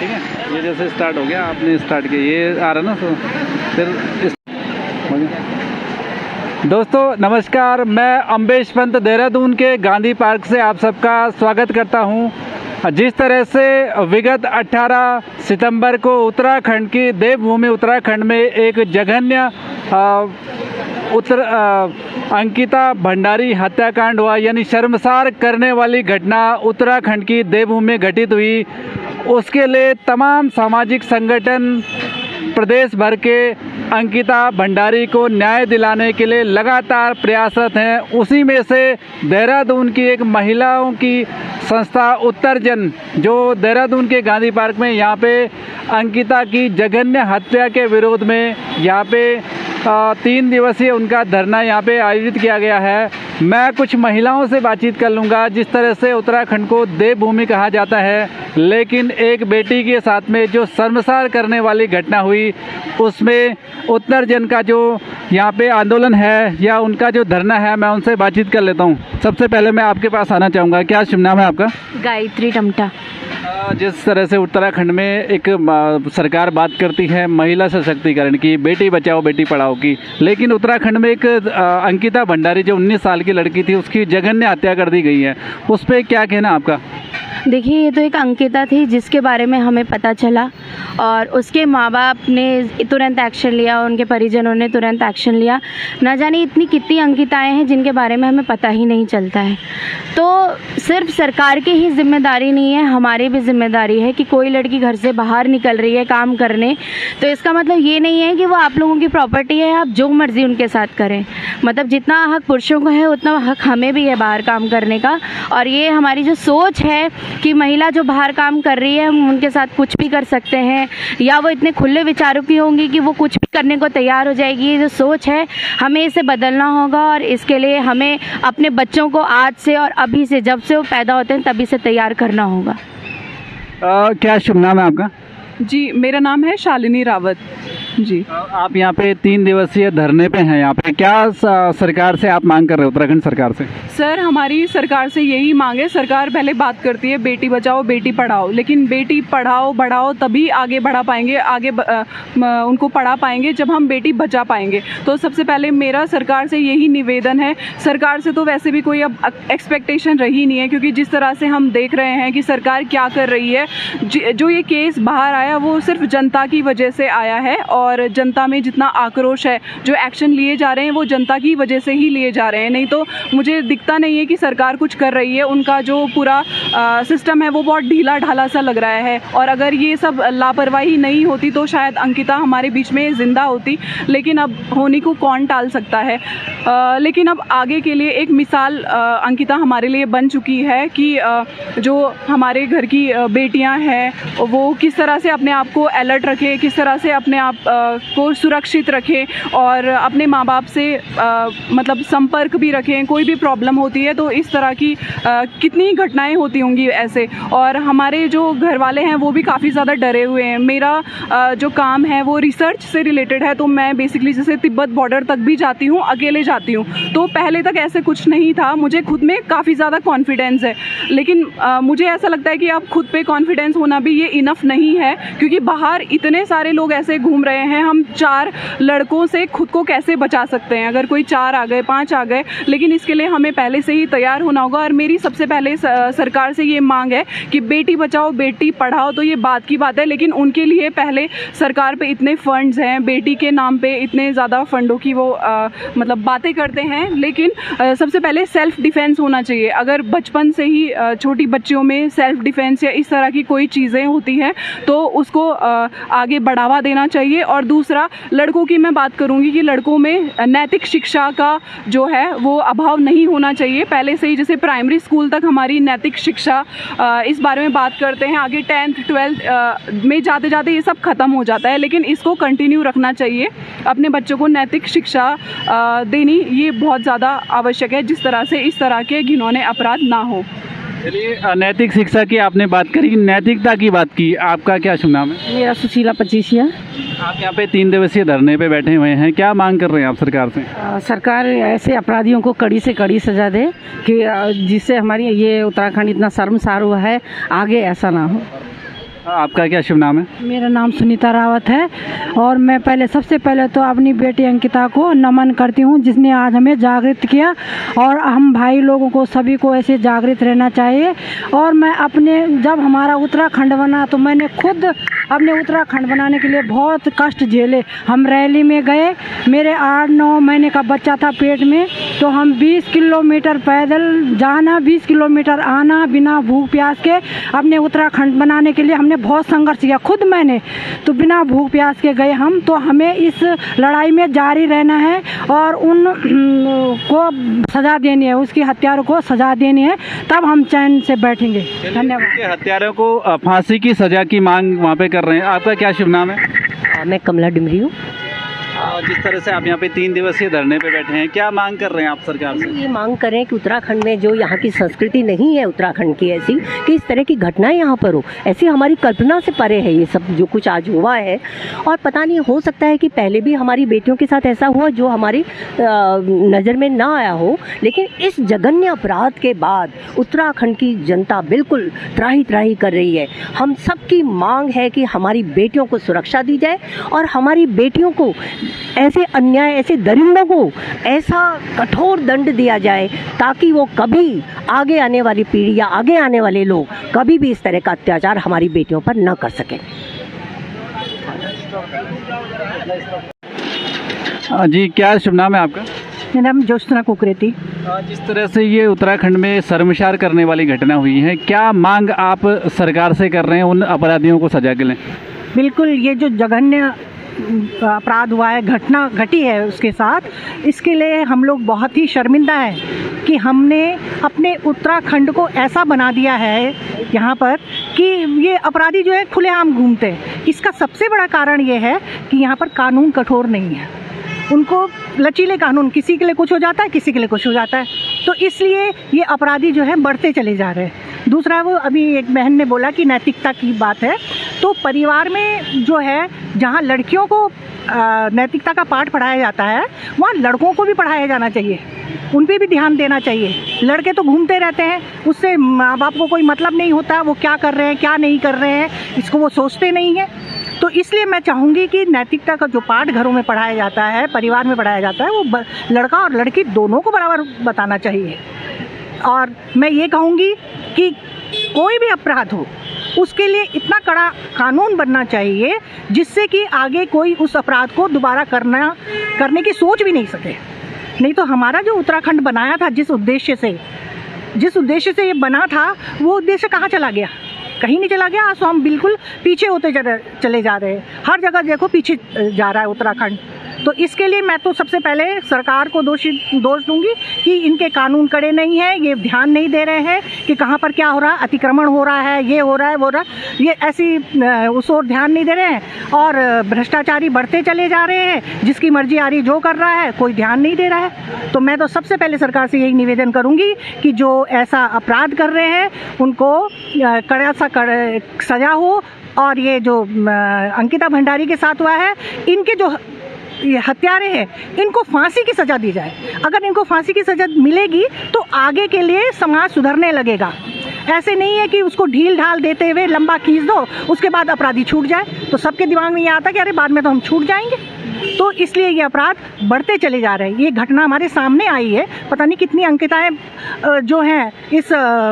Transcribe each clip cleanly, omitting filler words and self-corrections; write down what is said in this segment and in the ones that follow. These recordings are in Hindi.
ठीक है, ये जैसे स्टार्ट हो गया, आपने स्टार्ट किया, ये आ रहा ना, तो फिर दोस्तों नमस्कार, मैं अम्बेश पंत देहरादून के गांधी पार्क से आप सबका स्वागत करता हूं। जिस तरह से विगत 18 सितंबर को उत्तराखंड की देवभूमि उत्तराखंड में एक जघन्य अंकिता भंडारी हत्याकांड हुआ, यानी शर्मसार करने वाली घटना उत्तराखंड की देवभूमि में घटित हुई, उसके लिए तमाम सामाजिक संगठन प्रदेश भर के अंकिता भंडारी को न्याय दिलाने के लिए लगातार प्रयासरत हैं। उसी में से देहरादून की एक महिलाओं की संस्था उत्तरजन, जो देहरादून के गांधी पार्क में यहाँ पे अंकिता की जघन्य हत्या के विरोध में यहाँ पे 3 दिवसीय उनका धरना यहाँ पे आयोजित किया गया है। मैं कुछ महिलाओं से बातचीत कर लूँगा। जिस तरह से उत्तराखंड को देवभूमि कहा जाता है, लेकिन एक बेटी के साथ में जो शर्मसार करने वाली घटना हुई, उसमें उत्तरजन का जो यहाँ पे आंदोलन है या उनका जो धरना है, मैं उनसे बातचीत कर लेता हूँ। सबसे पहले मैं आपके पास आना चाहूँगा, क्या शुभ नाम है आपका? गायत्री टमटा। जिस तरह से उत्तराखंड में एक सरकार बात करती है महिला सशक्तिकरण की, बेटी बचाओ बेटी पढ़ाओ की, लेकिन उत्तराखंड में एक अंकिता भंडारी जो 19 साल की लड़की थी, उसकी जघन्य हत्या कर दी गई है, उस पर क्या कहना आपका? देखिए, ये तो एक अंकिता थी जिसके बारे में हमें पता चला और उसके माँ बाप ने तुरंत एक्शन लिया, उनके परिजनों ने तुरंत एक्शन लिया। ना जाने इतनी कितनी अंकिताएं हैं जिनके बारे में हमें पता ही नहीं चलता है। तो सिर्फ सरकार की ही जिम्मेदारी नहीं है, हमारी भी जिम्मेदारी है कि कोई लड़की घर से बाहर निकल रही है काम करने, तो इसका मतलब ये नहीं है कि वो आप लोगों की प्रॉपर्टी है, आप जो मर्ज़ी उनके साथ करें। मतलब जितना हक पुरुषों को है उतना हक हमें भी है बाहर काम करने का। और ये हमारी जो सोच है कि महिला जो बाहर काम कर रही है, हम उनके साथ कुछ भी कर सकते हैं, या वो इतने खुले विचारों की होंगी कि वो कुछ भी करने को तैयार हो जाएगी, ये जो सोच है हमें इसे बदलना होगा। और इसके लिए हमें अपने बच्चों को आज से और अभी से, जब से वो पैदा होते हैं तभी से तैयार करना होगा। क्या शुभ नाम है आपका? जी, मेरा नाम है शालिनी रावत जी। आप यहाँ पे 3 दिवसीय धरने पे हैं, यहाँ पे क्या सरकार से आप मांग कर रहे हो, उत्तराखंड सरकार से? सर, हमारी सरकार से यही मांग है। सरकार पहले बात करती है बेटी बचाओ बेटी पढ़ाओ, लेकिन बेटी पढ़ाओ बढ़ाओ तभी आगे बढ़ा पाएंगे, उनको पढ़ा पाएंगे जब हम बेटी बचा पाएंगे। तो सबसे पहले मेरा सरकार से यही निवेदन है। सरकार से तो वैसे भी कोई अब एक्सपेक्टेशन रही नहीं है, क्योंकि जिस तरह से हम देख रहे हैं कि सरकार क्या कर रही है। जो ये केस बाहर आया वो सिर्फ जनता की वजह से आया है, और जनता में जितना आक्रोश है, जो एक्शन लिए जा रहे हैं वो जनता की वजह से ही लिए जा रहे हैं। नहीं तो मुझे दिखता नहीं है कि सरकार कुछ कर रही है। उनका जो पूरा सिस्टम है वो बहुत ढीला ढाला सा लग रहा है, और अगर ये सब लापरवाही नहीं होती तो शायद अंकिता हमारे बीच में ज़िंदा होती, लेकिन अब होने को कौन टाल सकता है। लेकिन अब आगे के लिए एक मिसाल अंकिता हमारे लिए बन चुकी है कि जो हमारे घर की बेटियां हैं वो किस तरह से अपने आप को अलर्ट रखें, किस तरह से अपने आप को सुरक्षित रखें, और अपने माँ बाप से मतलब संपर्क भी रखें। कोई भी प्रॉब्लम होती है तो इस तरह की कितनी घटनाएं होती होंगी ऐसे, और हमारे जो घर वाले हैं वो भी काफ़ी ज़्यादा डरे हुए हैं। मेरा जो काम है वो रिसर्च से रिलेटेड है, तो मैं बेसिकली जैसे तिब्बत बॉर्डर तक भी जाती हूँ, अकेले जाती हूँ। तो पहले तक ऐसे कुछ नहीं था, मुझे खुद में काफ़ी ज़्यादा कॉन्फिडेंस है, लेकिन मुझे ऐसा लगता है कि अब खुद पे कॉन्फिडेंस होना भी ये इनफ नहीं है, क्योंकि बाहर इतने सारे लोग ऐसे घूम रहे हैं। हम 4 लड़कों से खुद को कैसे बचा सकते हैं? अगर कोई 4 आ गए, 5 आ गए, लेकिन इसके लिए हमें पहले से ही तैयार होना होगा। और मेरी सबसे पहले सरकार से ये मांग है कि बेटी बचाओ बेटी पढ़ाओ, तो ये बात की बात है, लेकिन उनके लिए पहले सरकार पे इतने फंड्स हैं, बेटी के नाम पे इतने ज़्यादा फंडों की वो मतलब बातें करते हैं, लेकिन सबसे पहले सेल्फ डिफेंस होना चाहिए। अगर बचपन से ही छोटी बच्चियों में सेल्फ डिफेंस या इस तरह की कोई चीज़ें होती हैं तो उसको आगे बढ़ावा देना चाहिए। और दूसरा, लड़कों की मैं बात करूंगी कि लड़कों में नैतिक शिक्षा का जो है वो अभाव नहीं होना चाहिए। पहले से ही जैसे प्राइमरी स्कूल तक हमारी नैतिक शिक्षा इस बारे में बात करते हैं, आगे 10th 12th में जाते जाते ये सब ख़त्म हो जाता है, लेकिन इसको कंटिन्यू रखना चाहिए। अपने बच्चों को नैतिक शिक्षा देनी ये बहुत ज़्यादा आवश्यक है, जिस तरह से इस तरह के घिनौने अपराध ना हो। चलिए, नैतिक शिक्षा की आपने बात करी, नैतिकता की बात की, आपका क्या शुभ नाम है? मेरा सुशीला पचीसिया। आप यहाँ पे 3 दिवसीय धरने पे बैठे हुए हैं, क्या मांग कर रहे हैं आप सरकार से? सरकार ऐसे अपराधियों को कड़ी से कड़ी सजा दे कि जिससे हमारी ये उत्तराखंड इतना शर्मसार हुआ है, आगे ऐसा ना हो। आपका क्या शुभ नाम है? मेरा नाम सुनीता रावत है और मैं सबसे पहले तो अपनी बेटी अंकिता को नमन करती हूँ, जिसने आज हमें जागृत किया। और हम भाई लोगों को सभी को ऐसे जागृत रहना चाहिए। और मैं जब हमारा उत्तराखंड बना तो मैंने खुद अपने उत्तराखंड बनाने के लिए बहुत कष्ट झेले। हम रैली में गए, मेरे 8-9 महीने का बच्चा था पेट में, तो हम 20 किलोमीटर पैदल जाना, 20 किलोमीटर आना बिना भूख प्यास के अपने उत्तराखंड बनाने के लिए हमने बहुत संघर्ष किया। खुद मैंने तो बिना भूख प्यास के गए हम। तो हमें इस लड़ाई में जारी रहना है और उन को सज़ा देनी है, उसकी हत्यारों को सज़ा देनी है, तब हम चैन से बैठेंगे। धन्यवाद। हत्यारों को फांसी की सज़ा की मांग वहाँ पे कर रहे हैं। आपका क्या शुभ नाम है? मैं कमला डिमरी हूँ। जिस तरह से आप यहाँ पे 3 दिवसीय धरने पे बैठे हैं, क्या मांग कर रहे हैं आप सरकार से? ये मांग कर रहे हैं कि उत्तराखंड में जो यहाँ की संस्कृति नहीं है उत्तराखंड की ऐसी कि इस तरह की घटनाएं यहाँ पर हो, ऐसी हमारी कल्पना से परे है ये सब जो कुछ आज हुआ है। और पता नहीं, हो सकता है कि पहले भी हमारी बेटियों के साथ ऐसा हुआ जो हमारी नज़र में ना आया हो, लेकिन इस जघन्य अपराध के बाद उत्तराखंड की जनता बिल्कुल त्राही त्राही कर रही है। हम सबकी मांग है कि हमारी बेटियों को सुरक्षा दी जाए और हमारी बेटियों को ऐसे अन्याय, ऐसे दरिंदों को ऐसा कठोर दंड दिया जाए ताकि वो कभी आगे आने वाली पीढ़ी या आगे आने वाले लोग कभी भी इस तरह का अत्याचार हमारी बेटियों पर न कर सकें। जी, क्या शुभ नाम है आपका? मेरा नाम ज्योत्सना कुकरेती। जिस तरह से ये उत्तराखंड में शर्मसार करने वाली घटना हुई है, क्या मांग आप सरकार से कर रहे हैं उन अपराधियों को सजा के लिए? बिल्कुल, ये जो जघन्य अपराध हुआ है, घटना घटी है उसके साथ, इसके लिए हम लोग बहुत ही शर्मिंदा हैं कि हमने अपने उत्तराखंड को ऐसा बना दिया है यहाँ पर कि ये अपराधी जो है खुलेआम घूमते हैं। इसका सबसे बड़ा कारण ये है कि यहाँ पर कानून कठोर नहीं है। उनको लचीले कानून, किसी के लिए कुछ हो जाता है, किसी के लिए कुछ हो जाता है, तो इसलिए ये अपराधी जो है बढ़ते चले जा रहे हैं। दूसरा, वो अभी एक बहन ने बोला कि नैतिकता की बात है, तो परिवार में जो है जहाँ लड़कियों को नैतिकता का पाठ पढ़ाया जाता है, वहाँ लड़कों को भी पढ़ाया जाना चाहिए, उन पर भी ध्यान देना चाहिए। लड़के तो घूमते रहते हैं, उससे माँ बाप को कोई मतलब नहीं होता वो क्या कर रहे हैं क्या नहीं कर रहे हैं, इसको वो सोचते नहीं हैं। तो इसलिए मैं चाहूँगी कि नैतिकता का जो पाठ घरों में पढ़ाया जाता है, परिवार में पढ़ाया जाता है, वो लड़का और लड़की दोनों को बराबर बताना चाहिए। और मैं ये कहूँगी कि कोई भी अपराध हो उसके लिए इतना कड़ा कानून बनना चाहिए जिससे कि आगे कोई उस अपराध को दोबारा करने की सोच भी नहीं सके। नहीं तो हमारा जो उत्तराखंड बनाया था, जिस उद्देश्य से ये बना था, वो उद्देश्य कहाँ चला गया? कहीं नहीं चला गया। आज तो हम बिल्कुल पीछे होते चले जा रहे हैं। हर जगह देखो पीछे जा रहा है उत्तराखंड। तो इसके लिए मैं तो सबसे पहले सरकार को दोष दूंगी कि इनके कानून कड़े नहीं हैं, ये ध्यान नहीं दे रहे हैं कि कहाँ पर क्या हो रहा है, अतिक्रमण हो रहा है, ये हो रहा है, वो हो रहा है, ये ऐसी उस ओर ध्यान नहीं दे रहे हैं। और भ्रष्टाचारी बढ़ते चले जा रहे हैं, जिसकी मर्जी आ रही जो कर रहा है, कोई ध्यान नहीं दे रहा है। तो मैं तो सबसे पहले सरकार से यही निवेदन करूँगी कि जो ऐसा अपराध कर रहे हैं उनको कड़ा सा सजा हो। और ये जो अंकिता भंडारी के साथ हुआ है, इनके जो ये हत्यारे हैं, इनको फांसी की सज़ा दी जाए। अगर इनको फांसी की सज़ा मिलेगी तो आगे के लिए समाज सुधरने लगेगा। ऐसे नहीं है कि उसको ढील ढाल देते हुए लंबा खींच दो, उसके बाद अपराधी छूट जाए, तो सबके दिमाग में ये आता है कि अरे बाद में तो हम छूट जाएंगे। तो इसलिए ये अपराध बढ़ते चले जा रहे हैं। ये घटना हमारे सामने आई है, पता नहीं कितनी अंकिताएँ जो हैं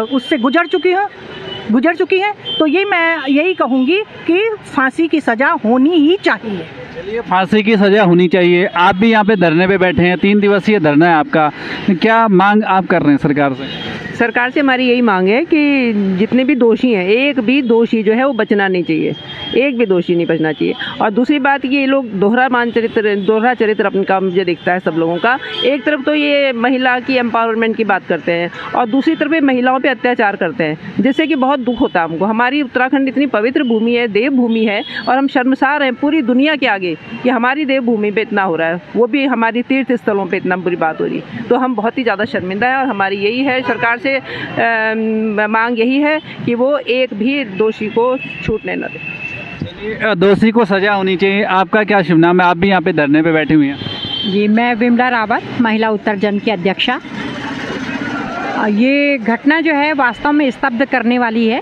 उससे गुजर चुकी हैं। तो ये मैं यही कहूँगी कि फांसी की सज़ा होनी ही चाहिए। चलिए, फांसी की सज़ा होनी चाहिए। आप भी यहाँ पे धरने पे बैठे हैं, 3 दिवसीय धरना है आपका, क्या मांग आप कर रहे हैं सरकार से? सरकार से हमारी यही मांग है कि जितने भी दोषी हैं, एक भी दोषी जो है वो बचना नहीं चाहिए, एक भी दोषी नहीं बचना चाहिए। और दूसरी बात ये लोग दोहरा चरित्र अपने मुझे दिखता है सब लोगों का। एक तरफ तो ये महिला की एम्पावरमेंट की बात करते हैं और दूसरी तरफ ये महिलाओं पे अत्याचार करते हैं, जिससे कि बहुत दुख होता है हमको। हमारी उत्तराखंड इतनी पवित्र भूमि है, देवभूमि है, और हम शर्मसार हैं पूरी दुनिया के आगे कि हमारी देवभूमि पे इतना हो रहा है, वो भी हमारी तीर्थ स्थलों पे इतना बुरी बात हो रही। तो हम बहुत ही ज़्यादा शर्मिंदा है और हमारी यही है सरकार से मांग यही है कि वो एक भी दोषी को छूटने न दे। दोषी को सजा होनी चाहिए। आपका क्या शुभ नाम है? आप भी यहाँ पे धरने पे बैठी हुई हैं। जी, मैं विमला रावत, महिला उत्तर जन की अध्यक्षा। ये घटना जो है वास्तव में स्तब्ध करने वाली है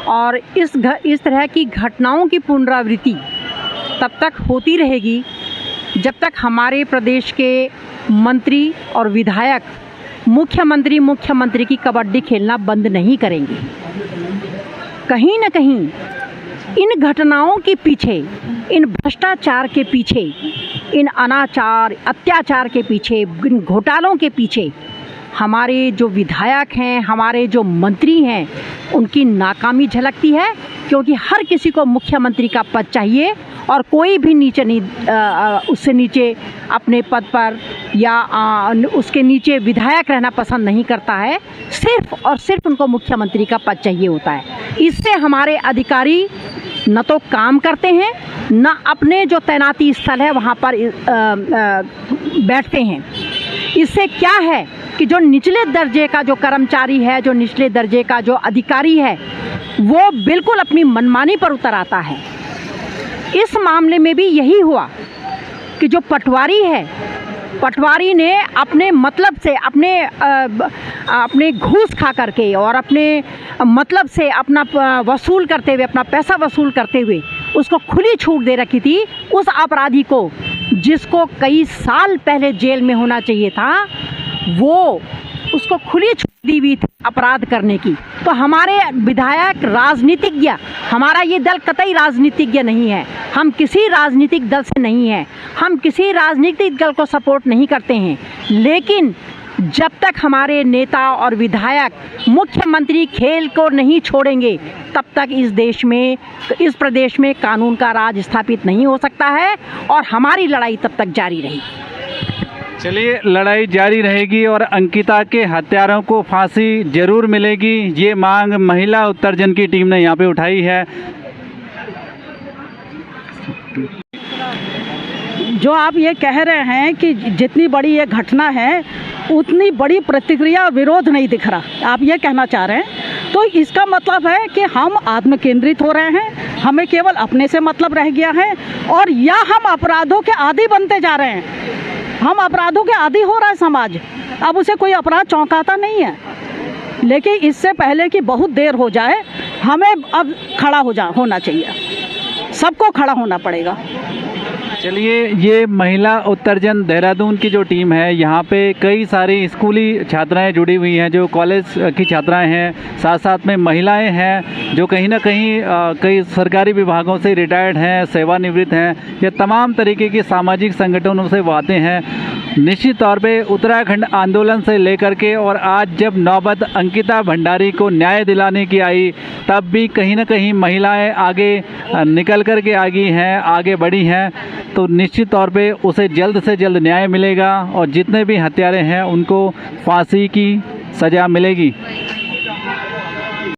और इस तरह की घटनाओं की पुनरावृत्ति तब तक होती रहेगी जब तक हमारे प्रदेश के मंत्री और विधायक मुख्यमंत्री की कबड्डी खेलना बंद नहीं करेंगे। कहीं न कहीं इन घटनाओं के पीछे, इन भ्रष्टाचार के पीछे, इन अनाचार अत्याचार के पीछे, इन घोटालों के पीछे हमारे जो विधायक हैं, हमारे जो मंत्री हैं, उनकी नाकामी झलकती है। क्योंकि हर किसी को मुख्यमंत्री का पद चाहिए और कोई भी नीचे नहीं उससे नीचे अपने पद पर या उसके नीचे विधायक रहना पसंद नहीं करता है। सिर्फ और सिर्फ उनको मुख्यमंत्री का पद चाहिए होता है। इससे हमारे अधिकारी न तो काम करते हैं, न अपने जो तैनाती स्थल है वहाँ पर बैठते हैं। इससे क्या है कि जो निचले दर्जे का जो कर्मचारी है, जो निचले दर्जे का जो अधिकारी है, वो बिल्कुल अपनी मनमानी पर उतर आता है। इस मामले में भी यही हुआ कि जो पटवारी है, पटवारी ने अपने मतलब से अपने घूस खा करके और अपने मतलब से अपना वसूल करते हुए, अपना पैसा वसूल करते हुए उसको खुली छूट दे रखी थी। उस अपराधी को, जिसको कई साल पहले जेल में होना चाहिए था, वो उसको खुली छूट दी हुई थी अपराध करने की। तो हमारे विधायक राजनीतिज्ञ, हमारा ये दल कतई राजनीतिज्ञ नहीं है, हम किसी राजनीतिक दल से नहीं है, हम किसी राजनीतिक दल को सपोर्ट नहीं करते हैं। लेकिन जब तक हमारे नेता और विधायक मुख्यमंत्री खेल को नहीं छोड़ेंगे, तब तक इस प्रदेश में कानून का राज स्थापित नहीं हो सकता है और हमारी लड़ाई तब तक जारी रहेगी। चलिए, लड़ाई जारी रहेगी और अंकिता के हत्यारों को फांसी जरूर मिलेगी, ये मांग महिला उत्तरजन की टीम ने यहाँ पे उठाई है। जो आप ये कह रहे हैं कि जितनी बड़ी ये घटना है उतनी बड़ी प्रतिक्रिया विरोध नहीं दिख रहा, आप ये कहना चाह रहे हैं, तो इसका मतलब है कि हम आत्म केंद्रित हो रहे हैं, हमें केवल अपने से मतलब रह गया है, और या हम अपराधों के आदी बनते जा रहे हैं। हम अपराधों के आदी हो रहा है समाज, अब उसे कोई अपराध चौंकाता नहीं है। लेकिन इससे पहले कि बहुत देर हो जाए, हमें अब खड़ा होना चाहिए, सबको खड़ा होना पड़ेगा। चलिए, ये महिला उत्तरजन देहरादून की जो टीम है, यहाँ पे कई सारी स्कूली छात्राएं जुड़ी हुई हैं, जो कॉलेज की छात्राएं हैं, साथ साथ में महिलाएं हैं जो कहीं ना कहीं कई सरकारी विभागों से रिटायर्ड हैं, सेवानिवृत्त हैं। ये तमाम तरीके के सामाजिक संगठनों से वो आते हैं। निश्चित तौर पे उत्तराखंड आंदोलन से लेकर के और आज जब नौबत अंकिता भंडारी को न्याय दिलाने की आई, तब भी कहीं ना कहीं महिलाएं आगे निकल कर के आगे बढ़ी हैं। तो निश्चित तौर पे उसे जल्द से जल्द न्याय मिलेगा और जितने भी हत्यारे हैं उनको फांसी की सज़ा मिलेगी।